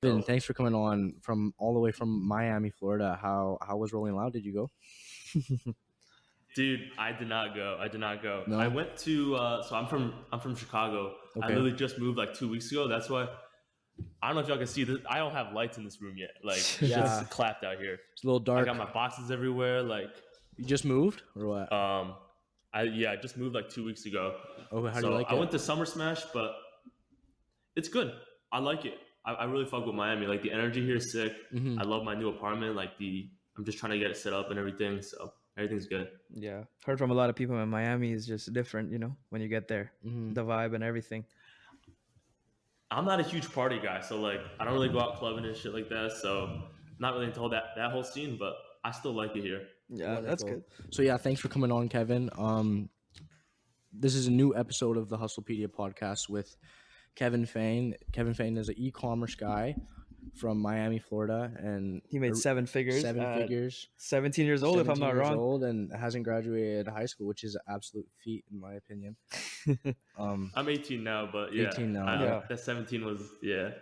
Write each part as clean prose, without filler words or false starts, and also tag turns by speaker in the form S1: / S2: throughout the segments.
S1: Ben, thanks for coming on from all the way from Miami, Florida. How was Rolling Loud? Did you go?
S2: Dude, I did not go.
S1: No?
S2: I went to so I'm from Chicago. I
S1: Okay.
S2: literally just moved like 2 weeks ago. That's why I don't know if y'all can see this. I don't have lights in this room yet. Like it's
S1: Yeah.
S2: just clapped out here.
S1: It's a little
S2: I
S1: dark.
S2: got my boxes everywhere. Like
S1: You just moved or what?
S2: I just moved like 2 weeks ago.
S1: Okay, how do
S2: So
S1: you like
S2: I
S1: it?
S2: went to Summer Smash, but it's good. I like it. I really fuck with Miami. Like the energy here is sick.
S1: Mhm.
S2: I love my new apartment. I'm just trying to get it set up and everything. So everything's good.
S3: Yeah, heard from a lot of people in Miami is just different, when you get there,
S1: Mhm.
S3: the vibe and everything.
S2: I'm not a huge party guy, so like I don't really go out clubbing and shit like that. So not really into that whole scene, but I still like it here.
S3: Yeah, that's
S1: Wonderful.
S3: good.
S1: So yeah, thanks for coming on, Kevin. This is a new episode of the Hustlepedia podcast with Kevin Feng. Kevin Feng is an e-commerce guy from Miami, Florida, and
S3: He made seven figures. 17 years old, if I'm
S1: 17
S3: not
S1: years
S3: wrong.
S1: old, and hasn't graduated high school, which is an absolute feat in my opinion.
S2: I'm 18 now, but yeah,
S1: 18 now,
S3: yeah.
S2: that 17 was yeah.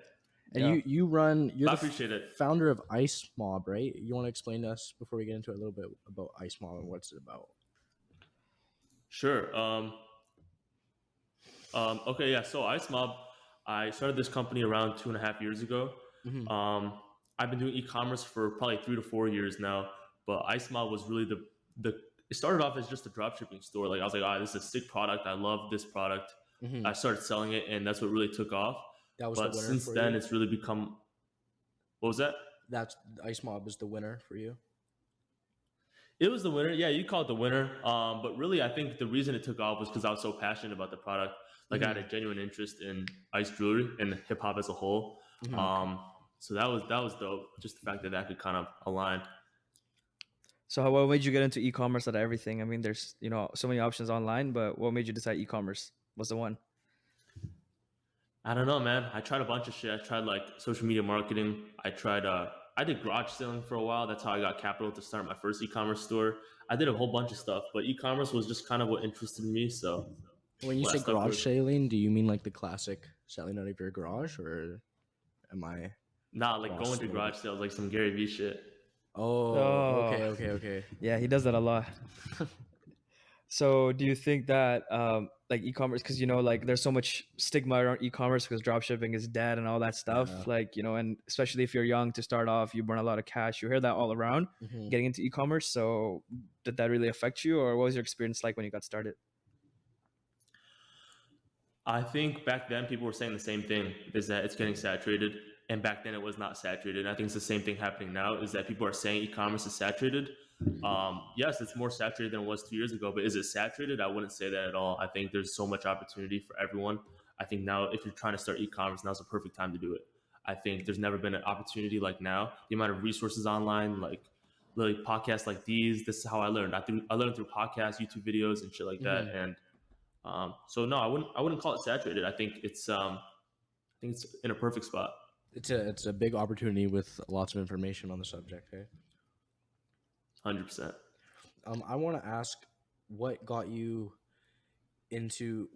S1: And you're
S2: I appreciate it.
S1: founder of Ice Mob, right? You want to explain to us before we get into it a little bit about Ice Mob and what's it about?
S2: Sure. Okay, yeah. So Ice Mob, I started this company around 2.5 years ago.
S1: Mhm.
S2: I've been doing e-commerce for probably 3 to 4 years now. But Ice Mob was really the. It started off as just a dropshipping store. Like I was like, this is a sick product. I love this product.
S1: Mhm.
S2: I started selling it, and that's what really took off.
S1: That was
S2: But
S1: the winner
S2: since
S1: for
S2: then,
S1: you?
S2: it's really become. What was that?
S1: That's Ice Mob is the winner for you.
S2: It was the winner. Yeah, you call it the winner. But really, I think the reason it took off was because I was so passionate about the product. Like I had a genuine interest in ice jewelry and hip hop as a whole. So that was dope. Just the fact that could kind of align.
S3: So what made you get into e-commerce out of everything? I mean, there's, so many options online, but what made you decide e-commerce was the one?
S2: I don't know, man. I tried a bunch of shit. I tried like social media marketing. I did garage selling for a while. That's how I got capital to start my first e-commerce store. I did a whole bunch of stuff, but e-commerce was just kind of what interested me. So
S1: When you
S2: Well,
S1: say
S2: I stuck
S1: garage
S2: with-
S1: selling, do you mean like the classic selling out of your garage, or am I?
S2: nah, like
S1: Lost
S2: going
S1: a
S2: to
S1: little
S2: garage sales, like some Gary Vee shit.
S1: Oh, okay.
S3: Yeah, he does that a lot. So do you think that like e-commerce, because like there's so much stigma around e-commerce because dropshipping is dead and all that stuff,
S1: Yeah.
S3: like and especially if you're young to start off, you burn a lot of cash, you hear that all around
S1: Mhm.
S3: getting into e-commerce. So did that really affect you, or what was your experience like when you got started?
S2: I think back then people were saying the same thing, is that it's getting saturated. And back then it was not saturated. And I think it's the same thing happening now, is that people are saying e-commerce is saturated. Yes, it's more saturated than it was 2 years ago, but is it saturated? I wouldn't say that at all. I think there's so much opportunity for everyone. I think now if you're trying to start e-commerce, now's the perfect time to do it. I think there's never been an opportunity like now. The amount of resources online, like literally podcasts like these, this is how I learned. I learned through podcasts, YouTube videos and shit like that. And so no, I wouldn't call it saturated. I think it's in a perfect spot.
S1: It's a big opportunity with lots of information on the subject. Hey,
S2: 100%.
S1: I want to ask, what got you into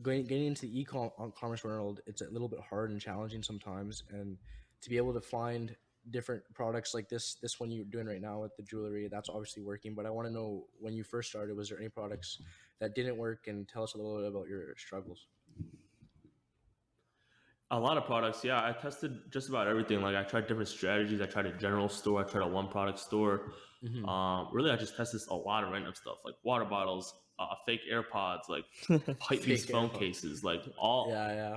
S1: getting into the e-commerce world? It's a little bit hard and challenging sometimes, and to be able to find different products like this one you're doing right now with the jewelry, that's obviously working. But I want to know, when you first started, was there any products that didn't work? And tell us a little bit about your struggles.
S2: A lot of products, yeah. I tested just about everything. Like I tried different strategies. I tried a general store. I tried a one product store. Really, I just tested a lot of random stuff, like water bottles, fake AirPods, like hype beast phone
S1: AirPods.
S2: cases, like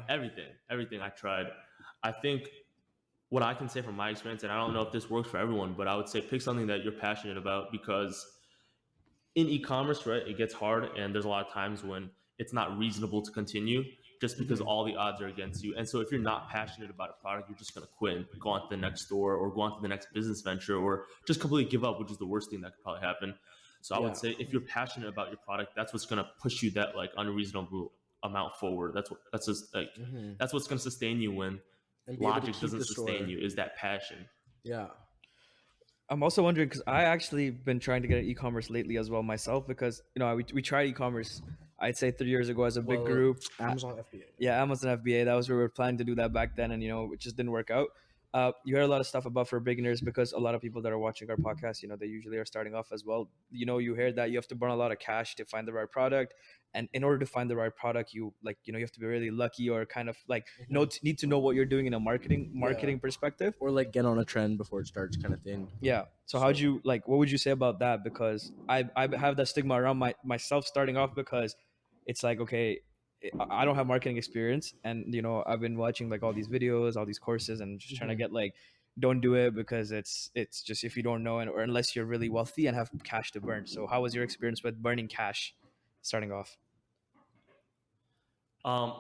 S2: everything I tried. I think what I can say from my experience, and I don't know if this works for everyone, but I would say pick something that you're passionate about, because in e-commerce, right, it gets hard, and there's a lot of times when it's not reasonable to continue just because all the odds are against you. And so if you're not passionate about a product, you're just going to quit and go on to the next store or go on to the next business venture, or just completely give up, which is the worst thing that could probably happen. So I would say if you're passionate about your product, that's what's going to push you that like unreasonable amount forward. That's what's going to sustain you when logic doesn't sustain you, is that passion.
S1: Yeah.
S3: I'm also wondering, because I actually been trying to get into e-commerce lately as well myself, because we tried e-commerce, I'd say 3 years ago as a big group.
S1: Amazon FBA.
S3: Yeah, Amazon FBA. That was where we were planning to do that back then, and it just didn't work out. You heard a lot of stuff about for beginners, because a lot of people that are watching our podcast, they usually are starting off as well. You hear that you have to burn a lot of cash to find the right product, and in order to find the right product, you have to be really lucky, or kind of like need to know what you're doing in a marketing perspective,
S1: or like get on a trend before it starts, kind of thing.
S3: Yeah. So how'd you what would you say about that? Because I have that stigma around myself starting off, because it's like, okay, I don't have marketing experience, and I've been watching like all these videos, all these courses, and just trying to get like, don't do it, because it's just, if you don't know, or unless you're really wealthy and have cash to burn. So how was your experience with burning cash starting off?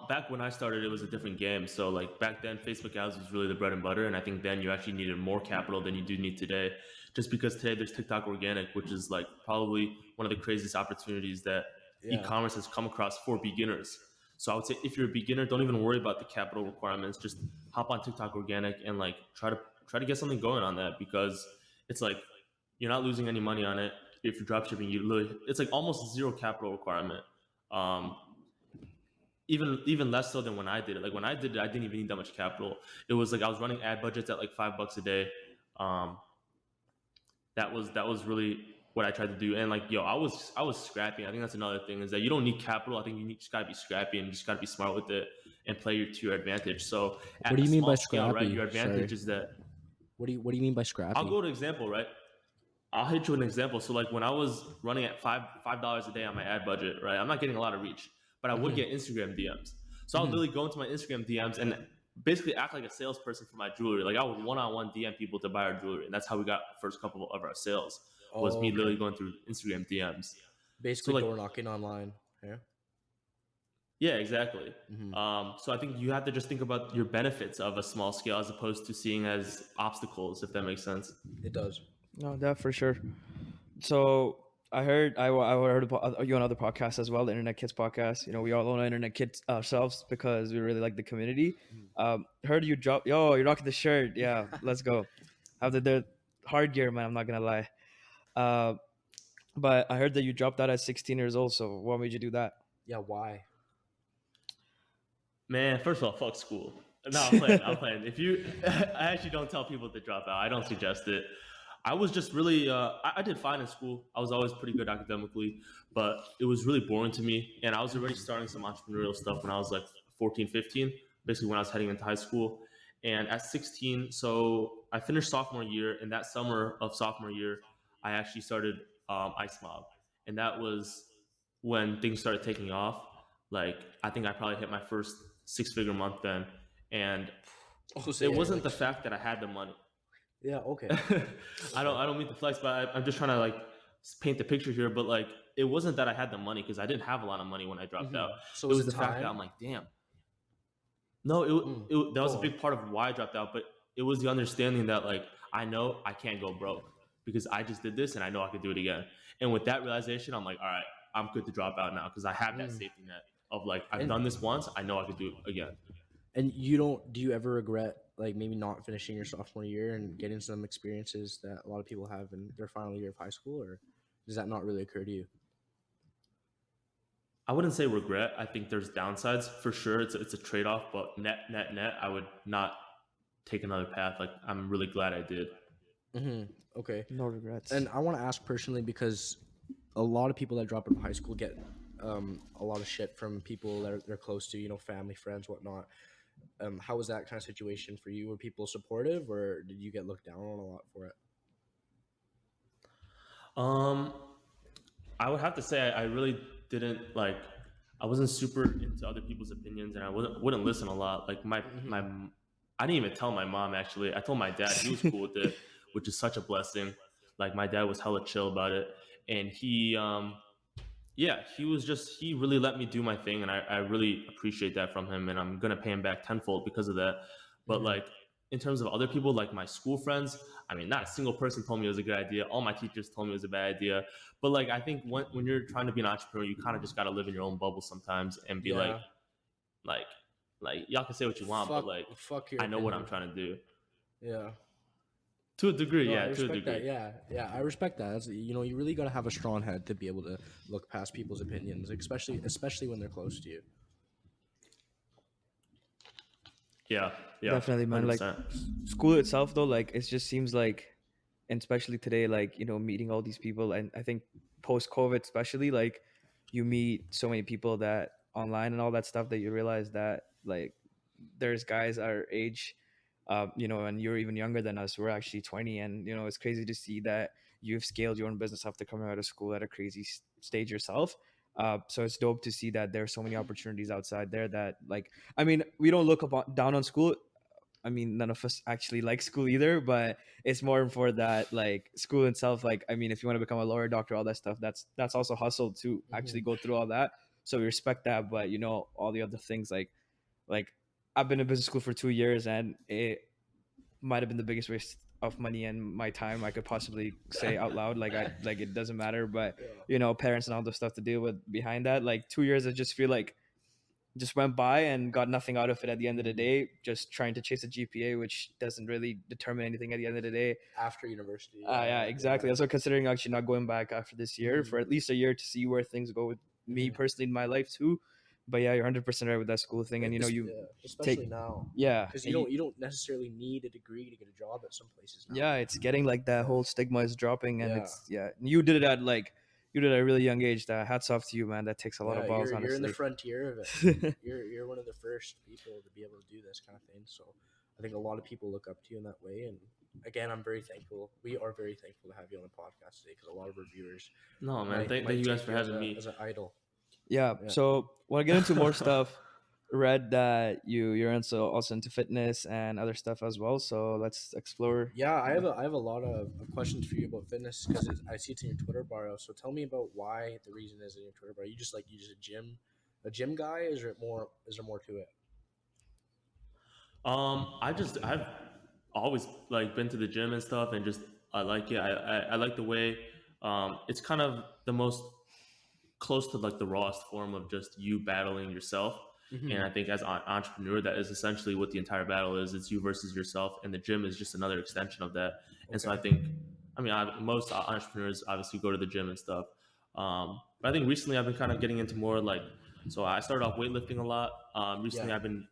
S2: Back when I started, it was a different game. So like back then, Facebook ads was really the bread and butter, and I think then you actually needed more capital than you do need today. Just because today there's TikTok Organic, which is like probably one of the craziest opportunities that e-commerce has come across for beginners. So I would say if you're a beginner, don't even worry about the capital requirements. Just hop on TikTok Organic and like try to get something going on that, because it's like you're not losing any money on it. If you're dropshipping, it's like almost zero capital requirement. Even less so than when I did it. Like when I did it, I didn't even need that much capital. It was like I was running ad budgets at like $5 a day. That was really what I tried to do. And like, I was scrappy. I think that's another thing, is that you don't need capital. I think you just gotta be scrappy, and you just gotta be smart with it and play to your advantage. So
S1: what do you mean by scrappy?
S2: Right? Your advantage is that.
S1: What do you mean by scrappy?
S2: I'll go to example, right? I'll hit you with an example. So like when I was running at $5 a day on my ad budget, right? I'm not getting a lot of reach, but I would get Instagram DMs. So I would literally go into my Instagram DMs and basically act like a salesperson for my jewelry. Like I would one-on-one DM people to buy our jewelry. And that's how we got the first couple of our sales, was me literally going through Instagram DMs.
S1: Basically, so like, door knocking online. Yeah.
S2: Yeah, exactly. So I think you have to just think about your benefits of a small scale as opposed to seeing as obstacles, if that makes sense.
S1: It does.
S3: No, that for sure. So I heard about you on other podcasts as well, the Internet Kids podcast. We all own Internet Kids ourselves because we really like the community. Heard you drop. Yo, you're rocking the shirt. Yeah, let's go. Have the hard gear, man. I'm not gonna lie. But I heard that you dropped out at 16 years old. So what made you do that?
S1: Yeah, why?
S2: Man, first of all, fuck school. No, I'm playing. I actually don't tell people to drop out. I don't suggest it. I was just really, I did fine in school. I was always pretty good academically, but it was really boring to me. And I was already starting some entrepreneurial stuff when I was like 14, 15, basically when I was heading into high school. And at 16, so I finished sophomore year. And that summer of sophomore year, I actually started Ice Mob. And that was when things started taking off. Like, I think I probably hit my first 6-figure month then. And it wasn't the fact that I had the money.
S1: Yeah, okay.
S2: I don't mean to flex, but I'm just trying to like paint the picture here. But like, it wasn't that I had the money, because I didn't have a lot of money when I dropped out.
S1: So
S2: it was the fact that I'm like, damn. No, that was a big part of why I dropped out. But it was the understanding that like, I know I can't go broke because I just did this and I know I could do it again. And with that realization, I'm like, all right, I'm good to drop out now because I have that safety net of like, I've done this once, I know I could do it again.
S1: And do you ever regret like maybe not finishing your sophomore year and getting some experiences that a lot of people have in their final year of high school, or does that not really occur to you?
S2: I wouldn't say regret. I think there's downsides for sure. It's a trade-off, but net, I would not take another path. Like, I'm really glad I did.
S1: Okay.
S3: No regrets.
S1: And I want to ask personally, because a lot of people that drop out of high school get a lot of shit from people that they're close to, family, friends, whatnot. How was that kind of situation for you? Were people supportive, or did you get looked down on a lot for it?
S2: I would have to say I really didn't like. I wasn't super into other people's opinions, and I wouldn't listen a lot. Like my I didn't even tell my mom actually. I told my dad. He was cool with it, which is such a blessing. Like my dad was hella chill about it, and he he really let me do my thing, and I really appreciate that from him, and I'm gonna pay him back tenfold because of that. But like in terms of other people, like my school friends, I mean, not a single person told me it was a good idea. All my teachers told me it was a bad idea. But like, I think when you're trying to be an entrepreneur, you kind of just gotta live in your own bubble sometimes and be like y'all can say what you want, but like, I know what I'm trying to do.
S1: Yeah.
S2: To a degree,
S1: No,
S2: yeah.
S1: I respect
S2: To a degree,
S1: that. Yeah, I respect that. That's, you really got to have a strong head to be able to look past people's opinions, especially when they're close to you.
S2: Yeah,
S3: Definitely, man. Like
S2: 100%.
S3: school itself, though, like it just seems like, and especially today, like meeting all these people, and I think post COVID, especially, like you meet so many people that online and all that stuff that you realize that like there's guys our age, and you're even younger than us. We're actually 20, and it's crazy to see that you've scaled your own business after coming out of school at a crazy stage yourself. So it's dope to see that there's so many opportunities outside there that, like, I mean, we don't look down on school. I mean, none of us actually like school either, but it's more for that, like school itself. Like, I mean, if you want to become a lawyer, doctor, all that stuff, that's also hustle to actually go through all that. So we respect that, but all the other things, like I've been in business school for 2 years, and it might have been the biggest waste of money and my time I could possibly say out loud. Like it doesn't matter, but parents and all the stuff to deal with behind that. Like 2 years, I just feel like just went by and got nothing out of it at the end of the day, just trying to chase a GPA, which doesn't really determine anything at the end of the day.
S1: After university.
S3: Yeah, exactly. Also considering actually not going back after this year for at least a year to see where things go with me personally in my life too. But yeah, you're 100% right with that school thing. And
S1: especially now.
S3: Yeah.
S1: Because you don't necessarily need a degree to get a job at some places now.
S3: Yeah, it's getting like that whole stigma is dropping, and you did it at a really young age. That hats off to you, man. That takes a lot of balls, honestly.
S1: You're in the frontier of it. you're one of the first people to be able to do this kind of thing. So I think a lot of people look up to you in that way. And again, I'm very thankful. We are very thankful to have you on the podcast today, because a lot of our viewers.
S2: No, man. Thank you guys for having me
S1: as an idol.
S3: Yeah. So when I get into more stuff, read that you're also into fitness and other stuff as well. So let's explore.
S1: Yeah, I have a lot of questions for you about fitness, because I see it's in your Twitter bio. So tell me about why the reason is in your Twitter bio. You just a gym guy? Is there more to it?
S2: I've always like been to the gym and stuff, and just I like it. I like the way it's kind of the most close to like the rawest form of just you battling yourself. And I think as an entrepreneur, that is essentially what the entire battle is. It's you versus yourself, and the gym is just another extension of that. And so I think, most entrepreneurs obviously go to the gym and stuff. But I think recently I've been kind of getting into more so I started off weightlifting a lot. Recently I've been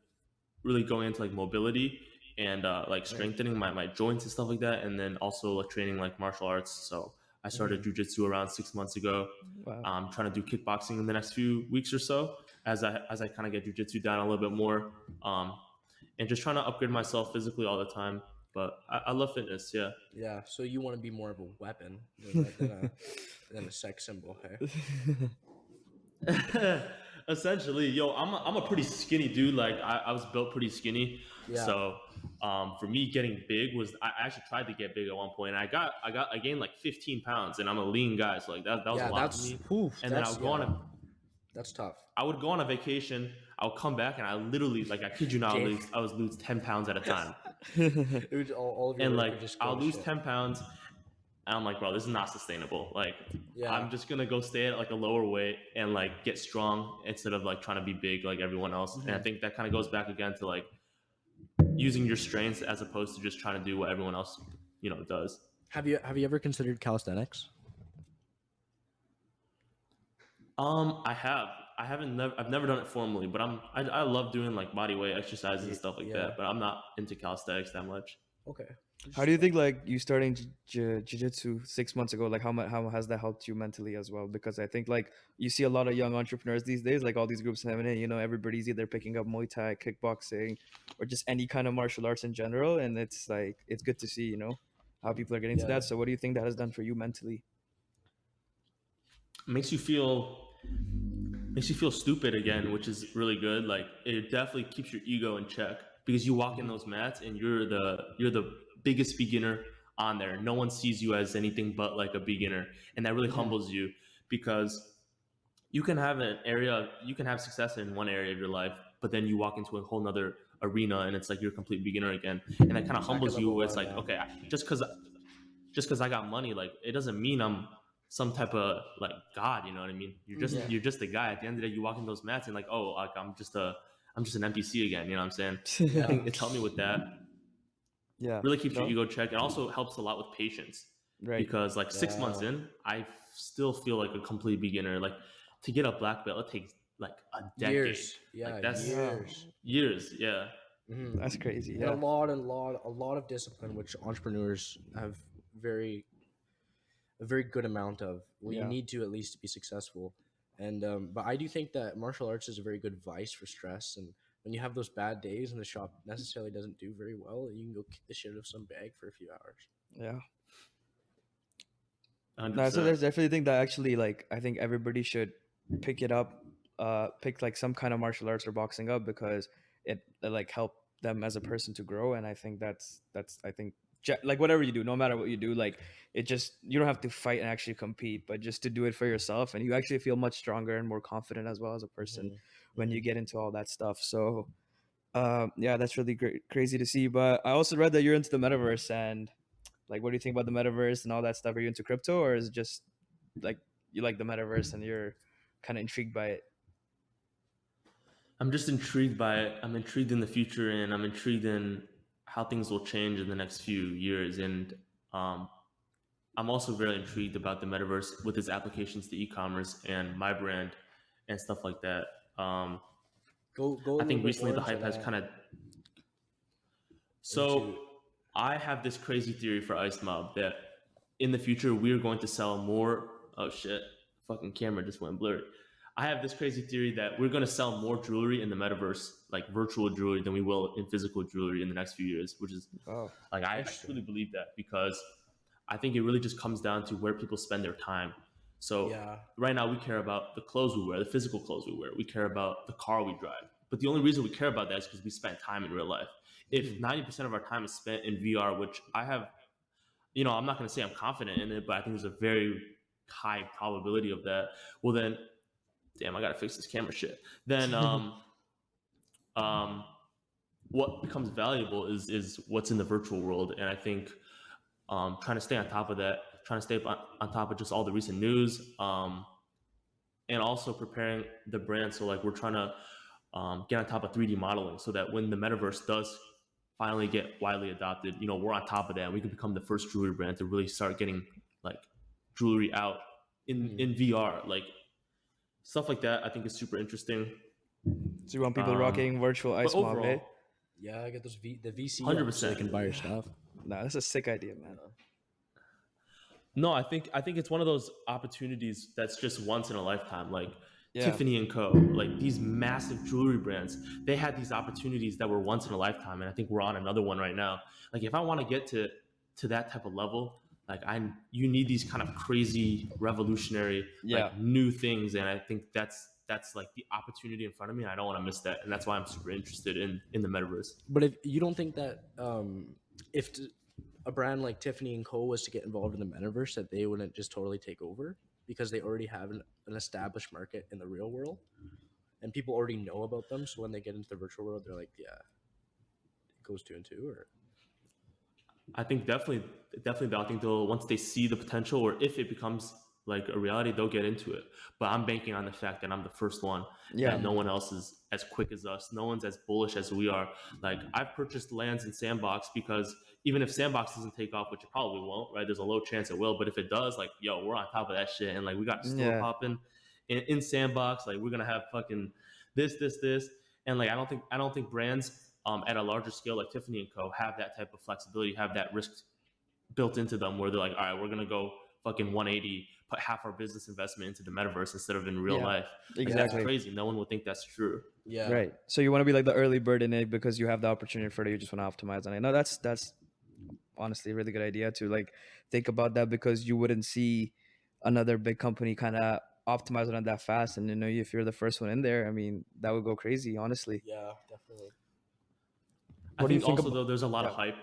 S2: really going into like mobility and strengthening my joints and stuff like that. And then also like training like martial arts. So I started jujitsu around 6 months ago.
S3: Wow.
S2: I'm trying to do kickboxing in the next few weeks or so as I kind of get jujitsu down a little bit more, and just trying to upgrade myself physically all the time. But I love fitness, yeah.
S1: Yeah, so you want to be more of a weapon than a sex symbol,
S2: hey? Essentially, yo, I'm a pretty skinny dude. Like I was built pretty skinny. Yeah. So for me, getting big I actually tried to get big at one point, and I gained like 15 pounds, and I'm a lean guy, so like that was a lot for me. And then I would go on
S1: that's tough.
S2: I would go on a vacation. I would come back, and I literally, like, I kid you not, I was lose 10 pounds at a time.
S1: It was all of your
S2: and like I'll lose 10 pounds, and I'm like, bro, this is not sustainable. Like, I'm just gonna go stay at like a lower weight and like get strong instead of like trying to be big like everyone else. And I think that kind of goes back again to like using your strengths as opposed to just trying to do what everyone else does.
S1: Have you ever considered calisthenics?
S2: I've never done it formally, but I love doing like body weight exercises and stuff like that, but I'm not into calisthenics that much.
S1: Okay.
S3: How do you think like you starting jiu-jitsu 6 months ago, like how has that helped you mentally as well? Because I think like you see a lot of young entrepreneurs these days, like all these groups having it, everybody's either picking up Muay Thai, kickboxing, or just any kind of martial arts in general. And it's like, it's good to see, how people are getting to that. So what do you think that has done for you mentally?
S2: Makes you feel stupid again, which is really good. Like it definitely keeps your ego in check, because you walk in those mats and you're the biggest beginner on there. No one sees you as anything but like a beginner, and that really humbles you, because you can have success in one area of your life, but then you walk into a whole nother arena and it's like you're a complete beginner again, and that kind of humbles you, where it's like, okay, just because I got money, like it doesn't mean I'm some type of like God, you know what I mean? You're just a guy. At the end of the day, you walk in those mats and like, oh, like I'm just an NPC again. You know what I'm saying? I think it's helped me with that.
S3: Yeah,
S2: really keeps your ego checked. It also helps a lot with patience, right? Because like 6 months in, I still feel like a complete beginner. Like to get a black belt, it takes like a decade.
S1: Years. Yeah,
S2: like, that's
S1: years.
S2: Years, yeah.
S3: That's crazy.
S1: And
S3: Yeah.
S1: a lot of discipline, which entrepreneurs have very a very good amount of. Well, you
S3: Yeah.
S1: need to at least to be successful. And but I do think that martial arts is a very good vice for stress. And when you have those bad days and the shop necessarily doesn't do very well, you can go kick the shit out of some bag for a few hours.
S3: Yeah.
S2: 100%.
S3: No, so there's definitely think that actually, like, I think everybody should pick it up, pick like some kind of martial arts or boxing up, because it like help them as a person to grow. And I think that's I think like whatever you do, no matter what you do, like it just, you don't have to fight and actually compete, but just to do it for yourself, and you actually feel much stronger and more confident as well as a person when you get into all that stuff. So yeah, that's really great, crazy to see. But I also read that you're into the metaverse, and like, what do you think about the metaverse and all that stuff? Are you into crypto, or is it just like you like the metaverse and you're kind of intrigued by it?
S2: I'm just intrigued by it. I'm intrigued in the future, and I'm intrigued in how things will change in the next few years. And um, I'm also very intrigued about the metaverse with its applications to e-commerce and my brand and stuff like that.
S1: Go
S2: I
S1: a
S2: think
S1: little bit
S2: recently
S1: more
S2: the
S1: into
S2: hype has
S1: that.
S2: kind of.
S1: Into
S2: So I have this crazy theory for Ice Mob that in the future we're going to sell more. Oh shit! Fucking camera just went blurry. I have this crazy theory that we're going to sell more jewelry in the metaverse, like virtual jewelry, than we will in physical jewelry in the next few years. Which is
S3: Oh,
S2: like I
S1: Interesting.
S2: truly believe that, because I think it really just comes down to where people spend their time. So
S1: yeah.
S2: right now we care about the clothes we wear, the physical clothes we wear. We care about the car we drive. But the only reason we care about that is because we spend time in real life. If 90% of our time is spent in VR, which I have, I'm not going to say I'm confident in it, but I think there's a very high probability of that. Well, then, damn, I got to fix this camera shit. Then, what becomes valuable is what's in the virtual world. And I think trying to stay on top of that, trying to stay on top of just all the recent news, and also preparing the brand. So like we're trying to get on top of 3D modeling, so that when the metaverse does finally get widely adopted, we're on top of that, and we can become the first jewelry brand to really start getting like jewelry out in VR, like stuff like that. I think is super interesting.
S3: so you want people rocking virtual
S2: But
S3: ice mob, hey?
S2: overall,
S1: Yeah, I get those the VC up so
S2: 100%.
S1: they can buy your stuff.
S3: Nah, that's a sick idea, man.
S2: No, I think it's one of those opportunities that's just once in a lifetime. Like
S3: Yeah.
S2: Tiffany and Co., like these massive jewelry brands, they had these opportunities that were once in a lifetime, and I think we're on another one right now. Like if I want to get to that type of level, like you need these kind of crazy, revolutionary,
S3: Yeah.
S2: like new things, and I think that's like the opportunity in front of me, and I don't want to miss that, and that's why I'm super interested in the metaverse.
S1: But if you don't think that if a brand like Tiffany and Co was to get involved in the metaverse, that they wouldn't just totally take over because they already have an established market in the real world, and people already know about them. So when they get into the virtual world, they're like, yeah, it goes 2 and 2. Or
S2: I think definitely. I think they'll, once they see the potential, or if it becomes like a reality, they'll get into it. But I'm banking on the fact that I'm the first one.
S3: Yeah.
S2: That no one else is as quick as us. No one's as bullish as we are. Like I've purchased lands in Sandbox because even if Sandbox doesn't take off, which it probably won't, right? There's a low chance it will. But if it does, like, yo, we're on top of that shit, and like we got store
S3: Yeah.
S2: popping in Sandbox. Like we're gonna have fucking this, and like I don't think brands at a larger scale like Tiffany and Co. have that type of flexibility, have that risk built into them, where they're like, all right, we're gonna go fucking 180, put half our business investment into the metaverse instead of in real
S3: Yeah,
S2: life. Like,
S3: exactly.
S2: that's crazy. No one would think that's true.
S1: yeah,
S3: Right. So you want to be like the early bird in it because you have the opportunity for it. You just want to optimize on it. No, that's honestly a really good idea to like think about that, because you wouldn't see another big company kind of optimize on it that fast. And if you're the first one in there, I mean, that would go crazy, honestly.
S1: yeah, definitely.
S2: I
S3: What do you
S2: think
S3: think
S2: also though there's a lot of
S3: yeah.
S2: hype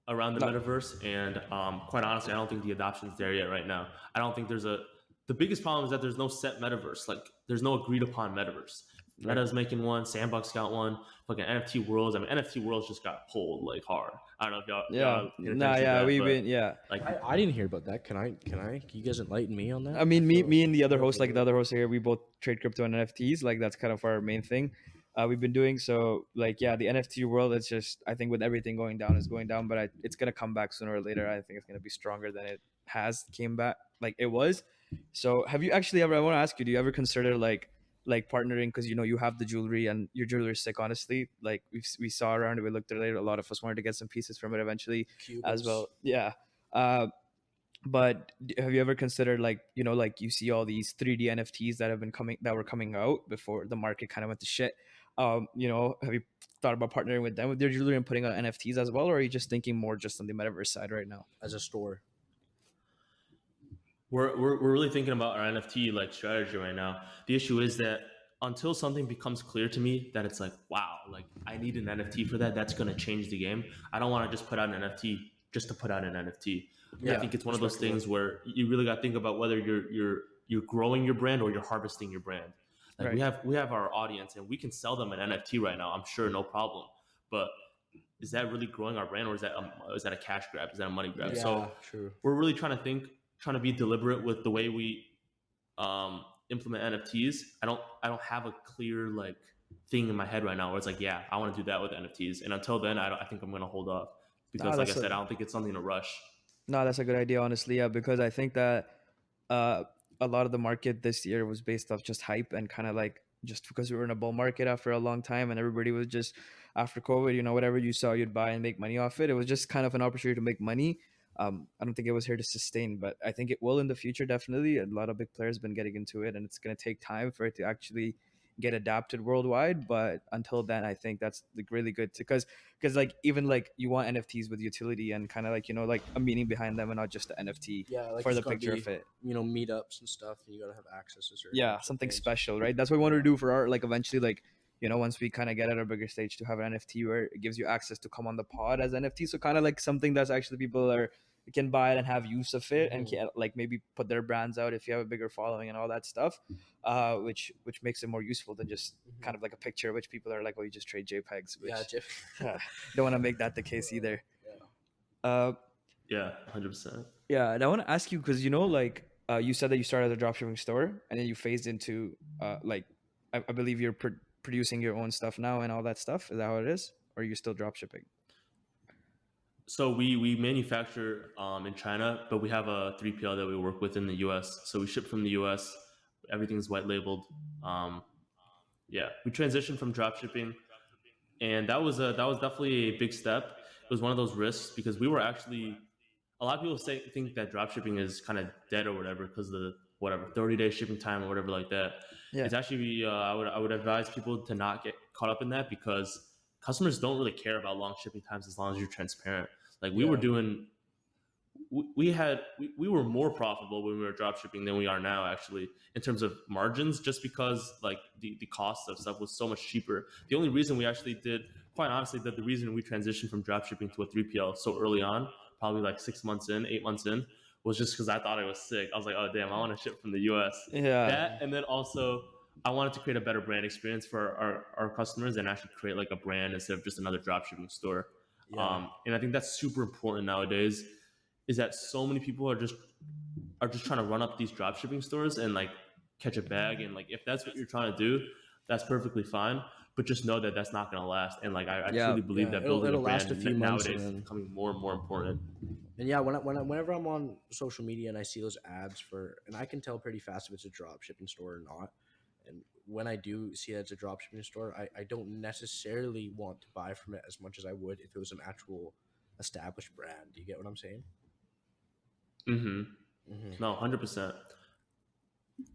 S2: around the
S3: No.
S2: metaverse, and quite honestly, I don't think the adoption's there yet right now. I don't think the biggest problem is that there's no set metaverse. Like there's no agreed upon metaverse. Meta's making one, Sandbox got one, fucking NFT Worlds. I mean, NFT Worlds just got pulled like hard. I don't know if y'all
S3: Yeah.
S2: paid attention
S3: Nah,
S2: to
S3: yeah,
S2: that,
S3: we've
S2: but,
S3: been, yeah.
S2: like
S1: I didn't hear about that. Can you guys enlighten me on that?
S3: I mean,
S1: feel
S3: me and the other host,
S1: okay.
S3: like the other host here, we both trade crypto and NFTs. Like that's kind of our main thing we've been doing. So like, yeah, the NFT world, it's just, I think with everything going down is going down, but it's going to come back sooner or later. I think it's going to be stronger than it came back like it was. So have you actually ever, I want to ask you, do you ever consider like like partnering, because you have the jewelry and your jewelry is sick, honestly. Like we saw around, we looked at it, a lot of us wanted to get some pieces from it eventually as
S1: Cubits.
S3: well. Yeah. But have you ever considered, like, like you see all these 3D NFTs that were coming out before the market kind of went to shit? Have you thought about partnering with them with their jewelry and putting out NFTs as well, or are you just thinking more just on the metaverse side right now?
S1: As a store.
S2: We're really thinking about our NFT like strategy right now. The issue is that until something becomes clear to me that it's like, wow, like I need an NFT for that, that's going to change the game. I don't want to just put out an NFT just to put out an NFT.
S1: Yeah,
S2: I think it's one of those things where you really got to think about whether you're growing your brand or you're harvesting your brand. Like
S3: Right.
S2: we have our audience and we can sell them an NFT right now. I'm sure, no problem. But is that really growing our brand, or is that a cash grab? Is that a money grab?
S1: Yeah,
S2: So
S1: true.
S2: we're really trying to be deliberate with the way we implement NFTs. I don't have a clear like thing in my head right now where it's like, yeah, I want to do that with NFTs. And until then, I think I'm going to hold off because, like I said, I don't think it's something to rush.
S3: No, that's a good idea, honestly. Yeah, because I think that uh, a lot of the market this year was based off just hype and kind of like just because we were in a bull market after a long time and everybody was just after COVID, whatever you saw, you'd buy and make money off it. It was just kind of an opportunity to make money. I don't think it was here to sustain, but I think it will in the future. Definitely, a lot of big players have been getting into it, and it's going to take time for it to actually get adapted worldwide. But until then, I think that's like really good because like even like you want NFTs with utility and kind of like like a meaning behind them and not just the NFT
S1: Yeah, like
S3: for
S1: it's
S3: the
S1: gonna
S3: picture
S1: be,
S3: of it.
S1: meetups and stuff, and you gotta have access to certain
S3: Yeah,
S1: types of
S3: something
S1: things.
S3: special, right? That's what we wanted to do for our, like, eventually, like, once we kind of get at a bigger stage, to have an NFT where it gives you access to come on the pod as NFT. So kind of like something that's actually people can buy it and have use of it and can like maybe put their brands out if you have a bigger following and all that stuff, which makes it more useful than just kind of like a picture, which people are like, oh, you just trade JPEGs, which don't want to make that the case either.
S2: Yeah, 100%.
S3: Yeah, and I want to ask you because like you said that you started as a dropshipping store and then you phased into like I believe you're producing your own stuff now and all that stuff. Is that how it is, or are you still dropshipping?
S2: So we manufacture in China, but we have a 3PL that we work with in the US. So we ship from the US. Everything's white labeled. Yeah, we transitioned from drop shipping, and that was definitely a big step. It was one of those risks because we were actually, a lot of people think that drop shipping is kind of dead or whatever because of the whatever 30-day shipping time or whatever like that.
S3: Yeah.
S2: It's actually I would advise people to not get caught up in that because customers don't really care about long shipping times as long as you're transparent. Like we were doing, we were more profitable when we were drop shipping than we are now, actually, in terms of margins, just because like the cost of stuff was so much cheaper. The only reason we actually did, quite honestly, that the reason we transitioned from drop shipping to a 3PL so early on, probably like 6 months in, 8 months in, was just because I thought it was sick. I was like, oh damn, I want to ship from the US.
S3: Yeah.
S2: That, and then also I wanted to create a better brand experience for our customers and actually create like a brand instead of just another drop shipping store. And I think that's super important nowadays, is that so many people are just trying to run up these drop shipping stores and like catch a bag. And like, if that's what you're trying to do, that's perfectly fine. But just know that that's not going to last. And like, I truly believe that building
S1: it'll
S2: a brand
S1: last a few months
S2: nowadays
S1: and
S2: is
S1: then
S2: becoming more and more important.
S1: And yeah, whenever I'm on social media and I see those ads for, and I can tell pretty fast if it's a drop shipping store or not. And when I do see that it's a drop shipping store, I don't necessarily want to buy from it as much as I would if it was an actual established brand. Do you get what I'm saying?
S2: No, 100%.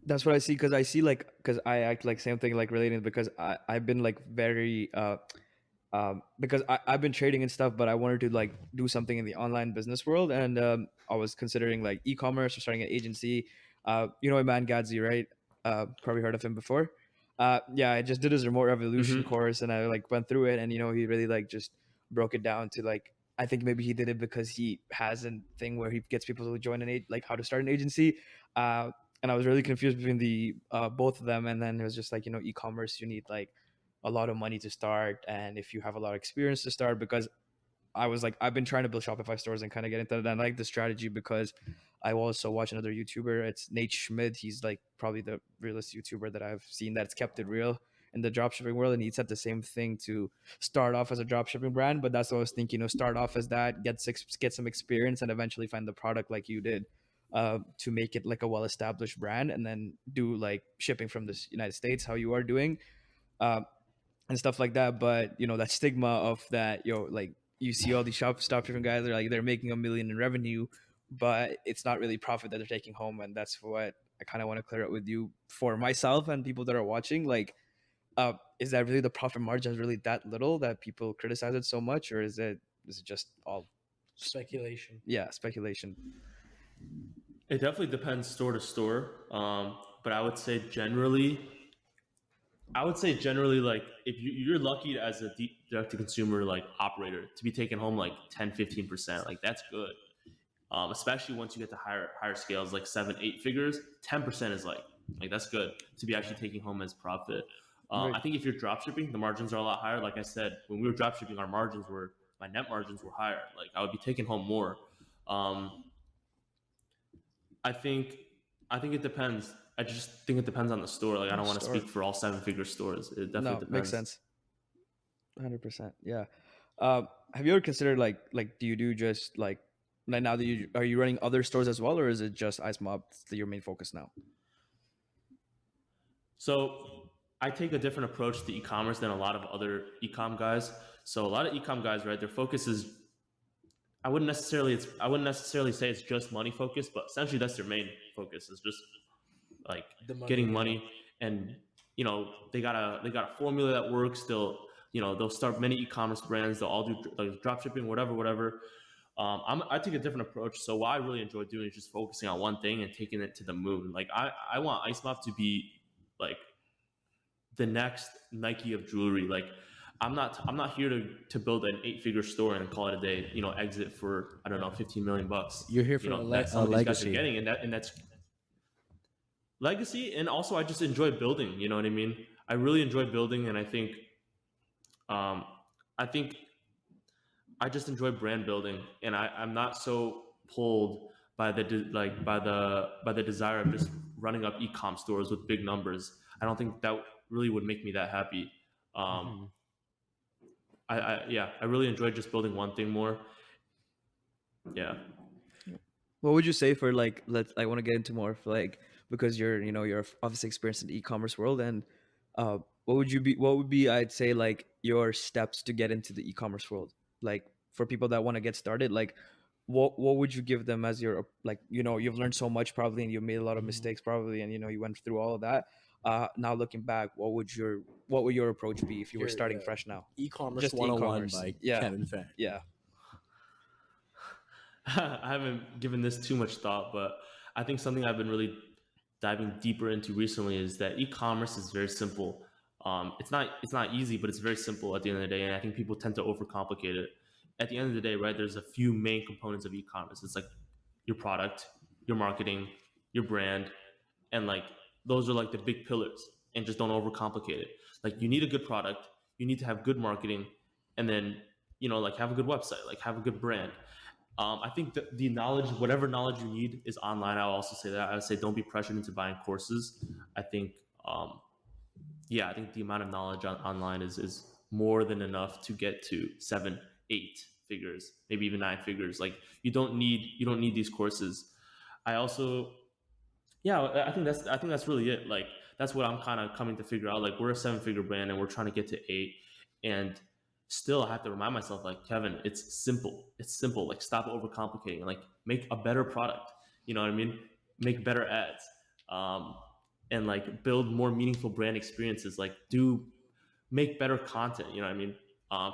S3: That's what I see, because I see like, because I act like same thing, like relating, because I've been like very because I've been trading and stuff, but I wanted to like do something in the online business world, and I was considering like e-commerce or starting an agency. Iman Gadzi, right? Probably heard of him before. Yeah, I just did his remote revolution course, and I like went through it, and he really like just broke it down to like, I think maybe he did it because he has a thing where he gets people to join like how to start an agency. And I was really confused between the both of them, and then it was just like, e-commerce, you need like a lot of money to start, and if you have a lot of experience to start, because I was like, I've been trying to build Shopify stores and kind of get into that. And I like the strategy because I also watch another YouTuber. It's Nate Schmidt. He's like probably the realest YouTuber that I've seen that's kept it real in the dropshipping world. And he said the same thing, to start off as a dropshipping brand. But that's what I was thinking, start off as that, get some experience, and eventually find the product like you did. to make it like a well-established brand, and then do like shipping from the United States, how you are doing, uh, and stuff like that. But that stigma of that, like you see all these stop shipping guys are like they're making $1 million in revenue, but it's not really profit that they're taking home. And that's what I kind of want to clear up with you for myself and people that are watching. Like, is that really the profit margin is really that little that people criticize it so much, or is it just all
S1: Speculation.
S3: speculation?
S2: It definitely depends store to store. But I would say generally, like if you're lucky as a direct to consumer like operator to be taking home like 10-15%, like that's good. Especially once you get to higher scales, like 7-8 figures, 10% is like that's good to be actually taking home as profit.
S3: Right.
S2: I think if you're drop shipping, the margins are a lot higher. Like I said, when we were drop shipping, my net margins were higher. Like I would be taking home more. I think it depends. I just think it depends on the store. Like I don't want to speak for all 7-figure stores. It definitely depends.
S3: Makes sense. 100%. Yeah. Have you ever considered like do you do just like now that are you running other stores as well, or is it just Ice Mob your main focus now?
S2: So I take a different approach to e-commerce than a lot of other e-com guys. So a lot of e-com guys, right, their focus is I wouldn't necessarily say it's just money focused, but essentially that's their main focus is just like getting money. And they got a formula that works. They'll start many e-commerce brands. They'll all do like drop shipping, whatever. I take a different approach. So what I really enjoy doing is just focusing on one thing and taking it to the moon. Like I want Ice Mob to be like the next Nike of jewelry. Like I'm not here to build an 8-figure store and call it a day. Exit for I don't know $15 million.
S1: You're here for
S2: that some of these guys are
S1: legacy.
S2: getting, and that's legacy. And also I just enjoy building. You know what I mean? I really enjoy building, and I think I just enjoy brand building, and I'm not so pulled by the desire of just running up e-com stores with big numbers. I don't think that really would make me that happy. I really enjoy just building one thing more. Yeah.
S3: What would you say for like I want to get into more of like, because you're obviously experienced in the e-commerce world, and what would be I'd say like your steps to get into the e-commerce world, like for people that want to get started, like what would you give them as your like you've learned so much probably, and you've made a lot of mistakes probably, and you went through all of that. Now looking back, what would your approach be if you were starting fresh now?
S1: E-commerce
S3: Just
S1: 101
S3: e-commerce.
S1: by
S3: Yeah.
S1: Kevin Feng.
S3: Yeah.
S2: I haven't given this too much thought, but I think something I've been really diving deeper into recently is that e-commerce is very simple. It's not easy, but it's very simple at the end of the day, and I think people tend to overcomplicate it. At the end of the day, right, there's a few main components of e-commerce. It's like your product, your marketing, your brand, and like those are like the big pillars, and just don't overcomplicate it. Like you need a good product, you need to have good marketing, and then like have a good website, like have a good brand. I think that the knowledge, whatever knowledge you need, is online. I'll also say that. I would say don't be pressured into buying courses. I think, I think the amount of knowledge online is more than enough to get to 7, 8 figures, maybe even 9 figures. Like you don't need these courses. I also, I think that's really it. Like that's what I'm kind of coming to figure out. Like we're a 7-figure brand and we're trying to get to 8, and still I have to remind myself, like, Kevin, it's simple. Like stop overcomplicating, like make a better product. You know what I mean? Make better ads, and like build more meaningful brand experiences. Like make better content. You know what I mean?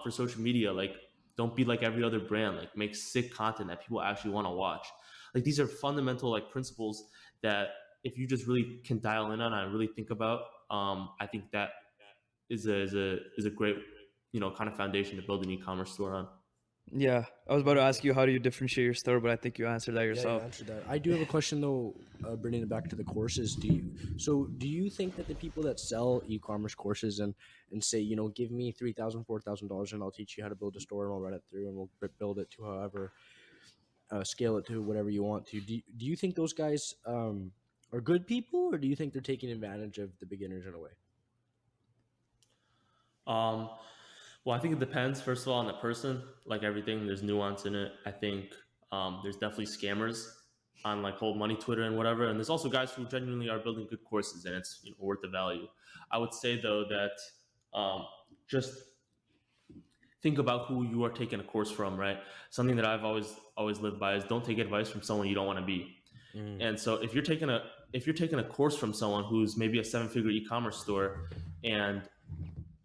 S2: For social media, like don't be like every other brand. Like make sick content that people actually want to watch. Like these are fundamental like principles that if you just really can dial in on and really think about, I think that is a great kind of foundation to build an e-commerce store on.
S3: Yeah, I was about to ask you how do you differentiate your store, but I think you answered that yourself.
S1: Yeah, you answered that. I do have a question though, bringing it back to the courses. Do you think that the people that sell e-commerce courses and say, give me $3,000, $4,000 and I'll teach you how to build a store and I'll run it through and we'll build it to however, scale it to whatever you want to. Do you think those guys are good people, or do you think they're taking advantage of the beginners in a way?
S2: Well, I think it depends, first of all, on the person. Like everything, there's nuance in it. I think there's definitely scammers on like whole money Twitter and whatever. And there's also guys who genuinely are building good courses, and it's worth the value. I would say though that just think about who you are taking a course from, right? Something that I've always lived by is don't take advice from someone you don't want to be. And so if you're taking a course from someone who's maybe a 7-figure e-commerce store, and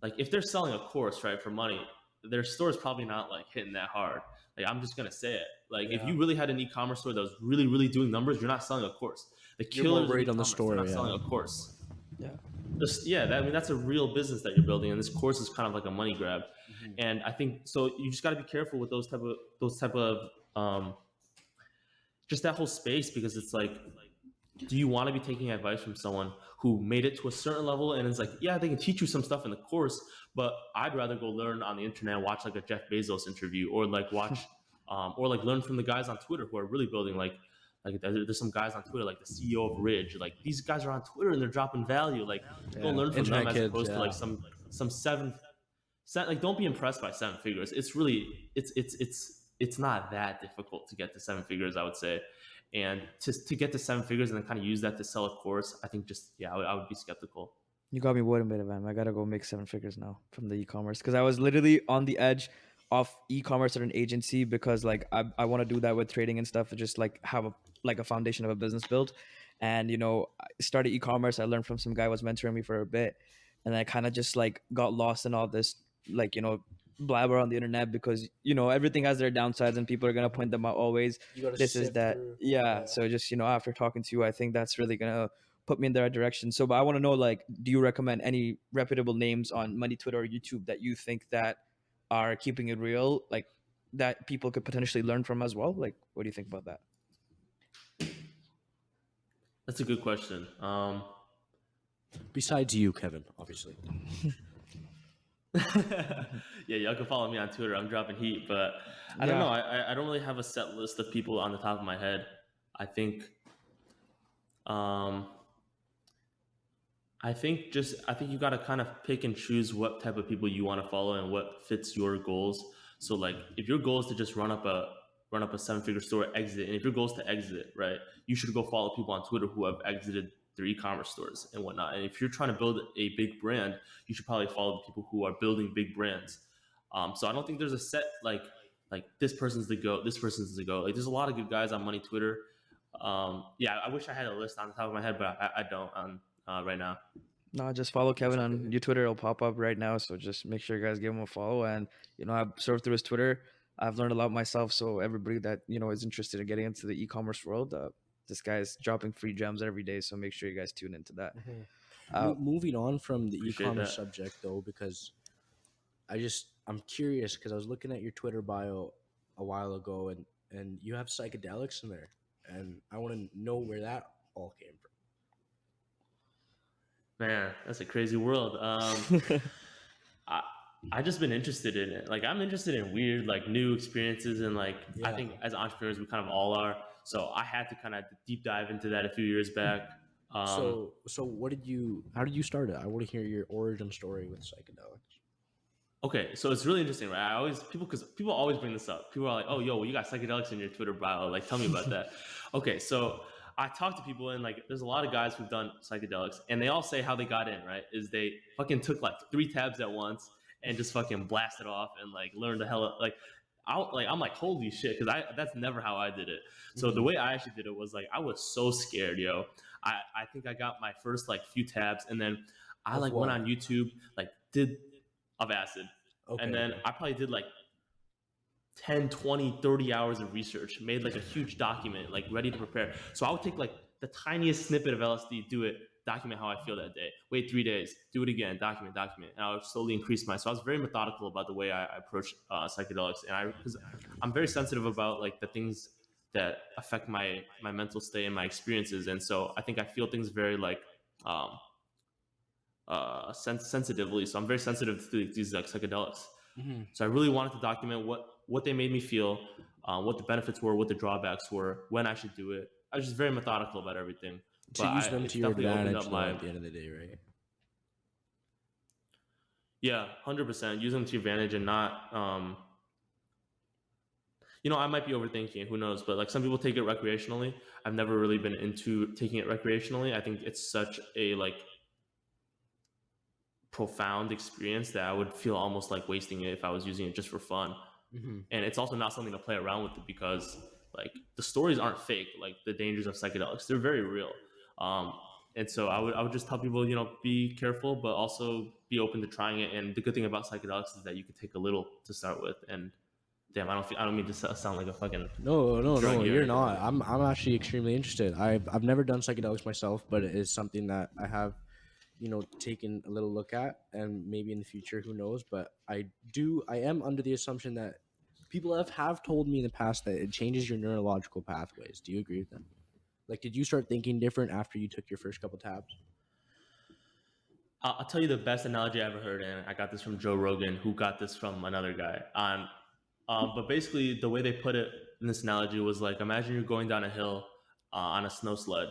S2: like if they're selling a course, right, for money, their store is probably not like hitting that hard. Like I'm just gonna say it. Like if you really had an e-commerce store that was really, really doing numbers, you're not selling a course. The killers
S1: worried on the store,
S2: they're not selling a course.
S3: Yeah.
S2: I mean that's a real business that you're building, and this course is kind of like a money grab. And I think so. You just got to be careful with those type of just that whole space, because it's like, do you want to be taking advice from someone who made it to a certain level and it's like, yeah, they can teach you some stuff in the course, but I'd rather go learn on the internet and watch like a Jeff Bezos interview, or like watch or like learn from the guys on Twitter who are really building like there's some guys on Twitter like the CEO of Ridge. Like these guys are on Twitter and they're dropping value. Like go learn from them as opposed to like some seven. Like don't be impressed by 7 figures. It's really it's not that difficult to get to 7 figures, I would say. And to get to 7 figures and then kind of use that to sell a course, I think just I would be skeptical.
S3: You got me motivated, man. I gotta go make 7 figures now from the e-commerce, because I was literally on the edge of e-commerce at an agency, because like I want to do that with trading and stuff, and just like have a foundation of a business built. And I started e-commerce. I learned from some guy who was mentoring me for a bit, and I kind of just like got lost in all this like blabber on the internet, because everything has their downsides and people are going to point them out always. This is that yeah. So just after talking to you, I think that's really gonna put me in the right direction. So but I want to know, like, do you recommend any reputable names on money Twitter or YouTube that you think that are keeping it real, like that people could potentially learn from as well? Like, what do you think about that?
S2: That's a good question.
S1: Besides you, Kevin, obviously.
S2: Yeah, y'all can follow me on Twitter. I'm dropping heat, but I don't know. I don't really have a set list of people on the top of my head. I think you got to kind of pick and choose what type of people you want to follow and what fits your goals. So like if your goal is to just run up a 7-figure store, exit, and if your goal is to exit, right, you should go follow people on Twitter who have exited their e-commerce stores and whatnot. And if you're trying to build a big brand, you should probably follow the people who are building big brands. So I don't think there's a set like this person's the GOAT, this person's the GOAT. Like there's a lot of good guys on money Twitter. I wish I had a list on the top of my head, but I don't right now.
S3: No, just follow Kevin on your Twitter. It'll pop up right now. So just make sure you guys give him a follow. And, I've surfed through his Twitter. I've learned a lot myself. So everybody that, is interested in getting into the e-commerce world, this guy's dropping free gems every day. So make sure you guys tune into that.
S1: Moving on from the e-commerce subject, though, because I'm curious, because I was looking at your Twitter bio a while ago, and you have psychedelics in there. And I want to know where that all came from.
S2: Man, that's a crazy world. I just been interested in it. Like I'm interested in weird, like new experiences, and like I think as entrepreneurs we kind of all are. So I had to kind of deep dive into that a few years back.
S1: So how did you start it? I want to hear your origin story with psychedelics.
S2: Okay, so it's really interesting, right? People always bring this up. People are like, "Oh, well, you got psychedelics in your Twitter bio. Like, tell me about that." Okay, so I talk to people, and like, there's a lot of guys who've done psychedelics, and they all say how they got in, right? Is they fucking took like 3 tabs at once and just fucking blasted off and like learned the hell like. I'm like, holy shit, because that's never how I did it. So the way I actually did it was like I was so scared, yo. I think I got my first like few tabs, and then I like went on YouTube, like did of acid. Okay. And then I probably did like 10, 20, 30 hours of research, made like a huge document, like ready to prepare. So I would take like the tiniest snippet of LSD, do it, document how I feel that day, wait 3 days, do it again, document. And I would slowly increase so I was very methodical about the way I approach psychedelics. And because I'm very sensitive about like the things that affect my mental state and my experiences. And so I think I feel things very like, sensitively. So I'm very sensitive to these like psychedelics. So I really wanted to document what they made me feel, what the benefits were, what the drawbacks were, when I should do it. I was just very methodical about everything.
S1: To use them to your advantage at the end of the day, right?
S2: Yeah, 100%. Use them to your advantage and not I might be overthinking, who knows, but like some people take it recreationally. I've never really been into taking it recreationally. I think it's such a like profound experience that I would feel almost like wasting it if I was using it just for fun.
S1: Mm-hmm.
S2: And it's also not something to play around with, because like the stories aren't fake. Like the dangers of psychedelics, they're very real. And so I would just tell people, be careful, but also be open to trying it. And the good thing about psychedelics is that you can take a little to start with. And damn, I don't mean to sound like a fucking
S1: No,
S2: druggie or
S1: you're
S2: anything
S1: not.
S2: like that.
S1: I'm actually extremely interested. I've never done psychedelics myself, but it is something that I have, taken a little look at, and maybe in the future, who knows? But I am under the assumption that people have told me in the past that it changes your neurological pathways. Do you agree with them? Like, did you start thinking different after you took your first couple tabs?
S2: I'll tell you the best analogy I ever heard, and I got this from Joe Rogan, who got this from another guy. But basically, the way they put it in this analogy was like, imagine you're going down a hill on a snow sled,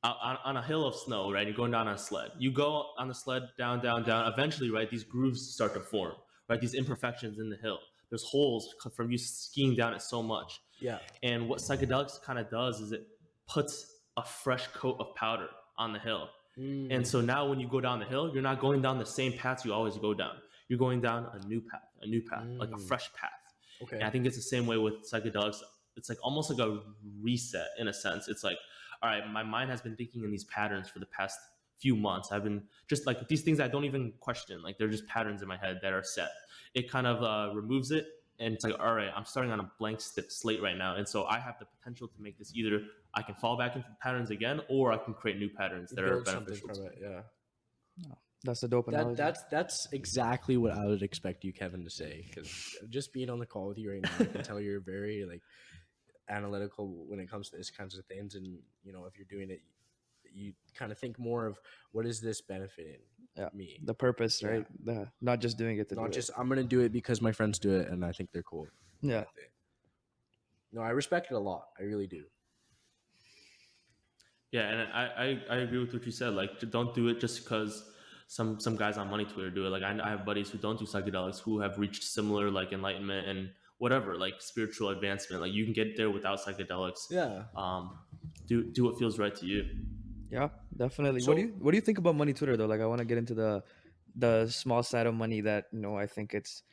S2: on a hill of snow, right? You're going down on a sled. You go on the sled down, down, down. Eventually, right, these grooves start to form, right? These imperfections in the hill. There's holes from you skiing down it so much.
S1: Yeah.
S2: And what psychedelics kind of does is it puts a fresh coat of powder on the hill. And so now when you go down the hill, you're not going down the same paths you always go down. You're going down a new path, like a fresh path.
S1: Okay.
S2: And I think it's the same way with psychedelics. It's like almost like a reset in a sense. It's like, all right, my mind has been thinking in these patterns for the past few months. I've been just like these things I don't even question. Like they're just patterns in my head that are set. It kind of removes it. And it's like, all right, I'm starting on a blank slate right now. And so I have the potential to make this either I can fall back into the patterns again, or I can create new patterns that are beneficial.
S1: From it, yeah.
S3: No, that's a dope analogy.
S1: That's exactly what I would expect you, Kevin, to say. Because just being on the call with you right now, I can tell you're very like analytical when it comes to these kinds of things. And if you're doing it, you kind of think more of what is this benefiting me,
S3: the purpose, right? Not just doing it to
S1: not
S3: do
S1: just
S3: it.
S1: I'm gonna do it because my friends do it and I think they're cool.
S3: Yeah.
S1: No, I respect it a lot. I really do.
S2: Yeah, and I agree with what you said. Like, don't do it just because some guys on Money Twitter do it. Like, I have buddies who don't do psychedelics who have reached similar like enlightenment and whatever, like spiritual advancement. Like, you can get there without psychedelics.
S1: Yeah.
S2: Do what feels right to you.
S3: Yeah, definitely.
S1: So,
S3: what do you think about Money Twitter though? Like, I want to get into the small side of money that I think it's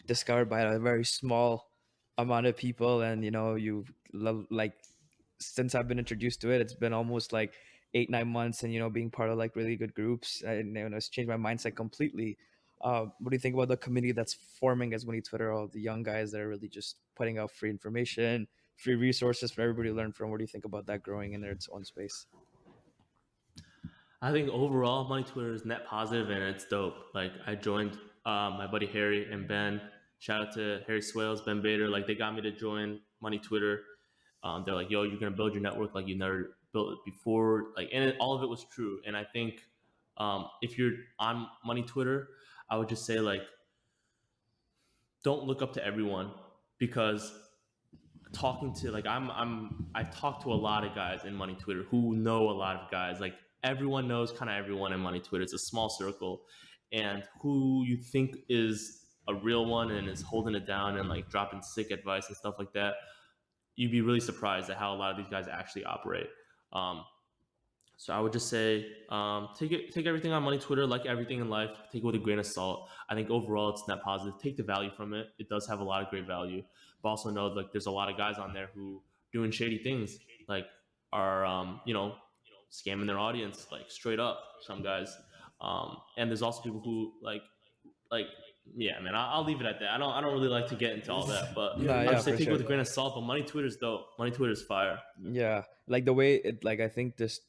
S3: discovered by a very small amount of people, and you like since I've been introduced to it, it's been almost like 8-9 months, and being part of like really good groups, and it's changed my mindset completely. What do you think about the community that's forming as Money Twitter? All the young guys that are really just putting out free information, free resources for everybody to learn from. What do you think about that growing in its own space?
S2: I think overall, Money Twitter is net positive and it's dope. Like I joined my buddy Harry and Ben. Shout out to Harry Swales, Ben Bader. Like they got me to join Money Twitter. They're like, "Yo, you're gonna build your network like you never built it before." Like, and all of it was true. And I think if you're on Money Twitter, I would just say like, don't look up to everyone, because talking to like I've talked to a lot of guys in Money Twitter who know a lot of guys. Like everyone knows kind of everyone in Money Twitter. It's a small circle, and who you think is a real one and is holding it down and like dropping sick advice and stuff like that, you'd be really surprised at how a lot of these guys actually operate. So I would just say take everything on Money Twitter, like everything in life, take it with a grain of salt. I think overall it's net positive. Take the value from it. It does have a lot of great value, but also know like there's a lot of guys on there who doing shady things, like are scamming their audience, like straight up. Some guys, and there's also people who like yeah, man. I'll leave it at that. I don't really like to get into all that, but I would say take it with a grain of salt. But Money Twitter's dope. Money Twitter's fire.
S3: Yeah, like the way it, like I think this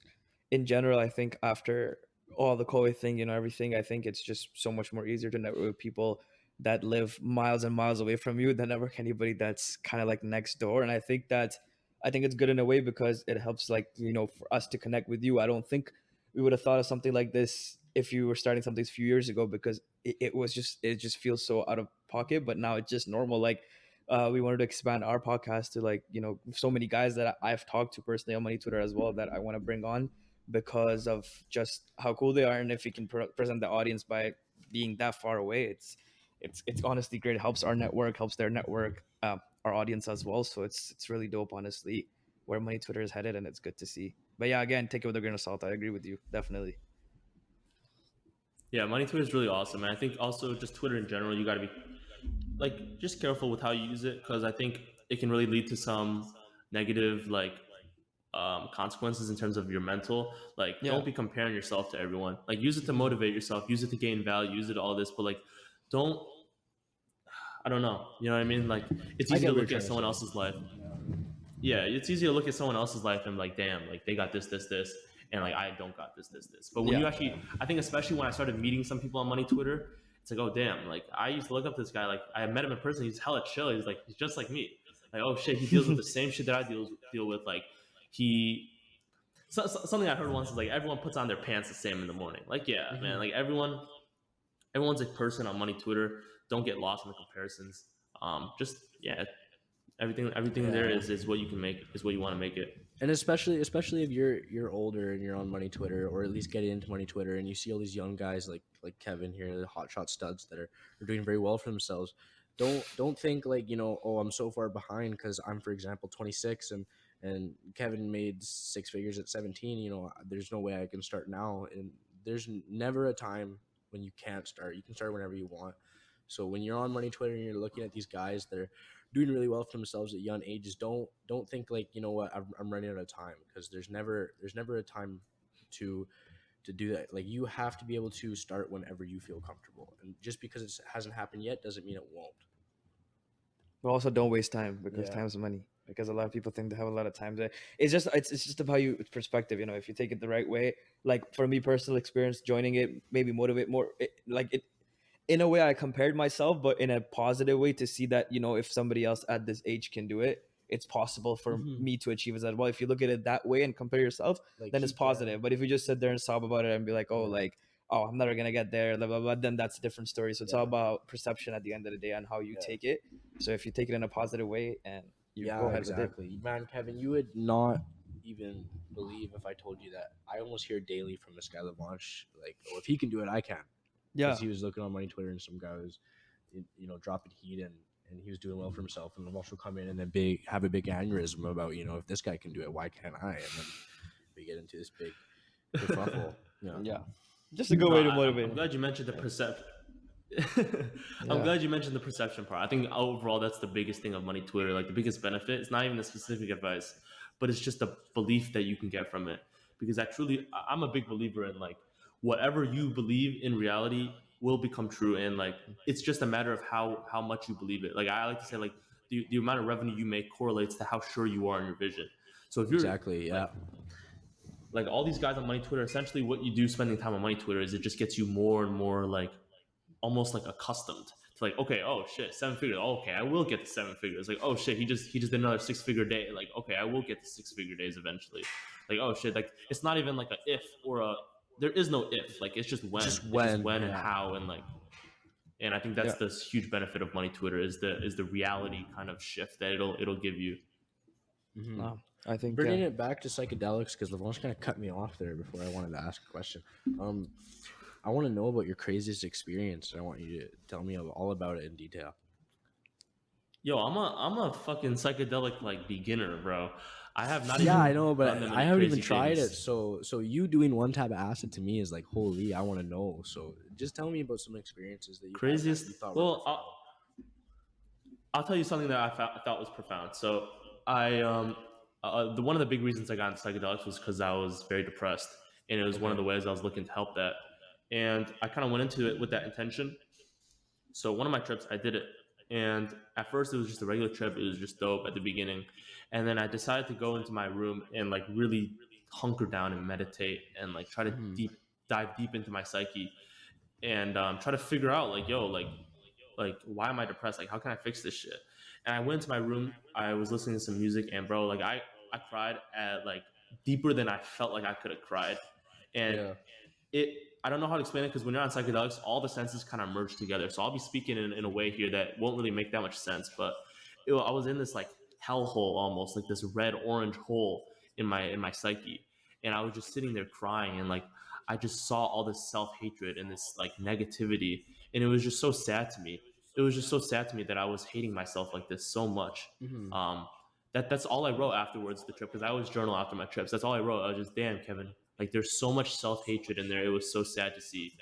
S3: in general, I think after all the COVID thing, everything, I think it's just so much more easier to network with people that live miles and miles away from you than network anybody that's kind of like next door. And I think it's good in a way because it helps like, for us to connect with you. I don't think we would have thought of something like this if you were starting something a few years ago, because it just feels so out of pocket, but now it's just normal. Like, we wanted to expand our podcast to like, so many guys that I've talked to personally on Money Twitter as well that I want to bring on because of just how cool they are. And if we can present the audience by being that far away, it's honestly great. It helps our network, helps their network. our audience as well. So it's really dope, honestly, where money Twitter is headed, and it's good to see. But yeah, again, take it with a grain of salt. I agree with you, definitely.
S2: Yeah, money Twitter is really awesome, and I think also just Twitter in general, you got to be like just careful with how you use it, because I think it can really lead to some negative consequences in terms of your mental. Like,
S3: Yeah.
S2: don't be comparing yourself to everyone. Like, use it to motivate yourself, use it to gain value, use it to all this, but like, don't. I don't know. You know what I mean? Like, it's
S1: I
S2: easy
S1: get
S2: to
S1: what
S2: look
S1: you're
S2: at
S1: trying to
S2: someone
S1: say.
S2: else's life. Yeah, it's easy to look at someone else's life and like, damn, like they got this, and like I don't got this. But when
S3: Yeah.
S2: you actually, I think especially when I started meeting some people on Money Twitter, it's like, oh damn, like I used to look up this guy, like I met him in person, he's hella chill, he's just like me, like oh shit, he deals with the same shit that I deal with, like he. Something I heard once is like everyone puts on their pants the same in the morning. Like yeah, man, like everyone's a person on Money Twitter. Don't get lost in the comparisons. Just yeah, everything there is what you can make, is what you want to make it.
S1: And especially if you're older and you're on Money Twitter, or at least getting into Money Twitter, and you see all these young guys like Kevin here, the hotshot studs that are doing very well for themselves. Don't think like, oh, I'm so far behind because I'm, for example, 26, and Kevin made 6 figures at 17. There's no way I can start now. And there's never a time when you can't start. You can start whenever you want. So when you're on Money Twitter and you're looking at these guys that are doing really well for themselves at young ages, don't think like, what, I'm running out of time, because there's never a time to do that. Like, you have to be able to start whenever you feel comfortable, and just because it hasn't happened yet doesn't mean it won't.
S3: But also don't waste time, because time's money. Because a lot of people think they have a lot of time there. It's just about it's perspective. If you take it the right way. Like for me, personal experience joining it, maybe motivate more. In a way, I compared myself, but in a positive way, to see that if somebody else at this age can do it, it's possible for me to achieve it as well. If you look at it that way and compare yourself, like, then it's positive. But if you just sit there and sob about it and be like, oh, I'm never gonna get there, blah blah blah, then that's a different story. So it's all about perception at the end of the day and how you take it. So if you take it in a positive way and you go ahead with it.
S1: Man, Kevin, you would not even believe if I told you that I almost hear daily from this guy Lavanche, like, oh, if he can do it, I can.
S3: Yeah.
S1: Because he was looking on Money Twitter, and some guy was, dropping heat, and he was doing well for himself. And Lavanche will come in and then have a big aneurysm about, if this guy can do it, why can't I? And then we get into this big kerfuffle.
S3: Yeah. Just a good way to motivate.
S2: I'm glad you mentioned the perception. I'm glad you mentioned the perception part. I think overall that's the biggest thing of Money Twitter. Like, the biggest benefit, it's not even the specific advice, but it's just the belief that you can get from it. Because I'm a big believer in, like, whatever you believe in reality will become true, and like it's just a matter of how much you believe it. Like, I like to say, like, the amount of revenue you make correlates to how sure you are in your vision. So if you're like all these guys on Money Twitter, essentially what you do spending time on Money Twitter is it just gets you more and more, like, almost like accustomed to, like, okay, oh shit, 7 figures, oh, okay, I will get to 7 figures. Like, oh shit, he just did another 6-figure day. Like, okay, I will get to 6-figure days eventually. Like, oh shit, like it's not even like a if or a, there is no if, like it's just when, and how, and like, and I think that's the huge benefit of Money Twitter is the reality kind of shift that it'll give you.
S3: I think
S1: bringing it back to psychedelics, because Lavanche kind of cut me off there before I wanted to ask a question. I want to know about your craziest experience, and I want you to tell me all about it in detail.
S2: Yo, I'm a fucking psychedelic, like, beginner, bro. I have not.
S1: Yeah, I know, but I haven't even tried it. So you doing one tab of acid to me is like, holy, I want to know. So just tell me about some experiences that you
S2: craziest.
S1: That you thought
S2: well, I'll tell you something that I thought was profound. So one of the big reasons I got into psychedelics was because I was very depressed, and it was one of the ways I was looking to help that. And I kind of went into it with that intention. So one of my trips, I did it. And at first it was just a regular trip. It was just dope at the beginning. And then I decided to go into my room and like really hunker down and meditate and like try to dive deep into my psyche and try to figure out like, yo, like why am I depressed? Like, how can I fix this shit? And I went into my room. I was listening to some music, and bro, like I cried at like deeper than I felt like I could have cried. And I don't know how to explain it, because when you're on psychedelics, all the senses kind of merge together. So I'll be speaking in a way here that won't really make that much sense, but I was in this like hellhole, almost like this red-orange hole in my psyche, and I was just sitting there crying, and like I just saw all this self-hatred and this like negativity, and it was just so sad to me. it was just so sad to me that I was hating myself like this so much.
S1: Mhm.
S2: That's all I wrote afterwards the trip, because I always journal after my trips. That's all I wrote. I was just, damn, Kevin, like there's so much self-hatred in there. It was so sad to see.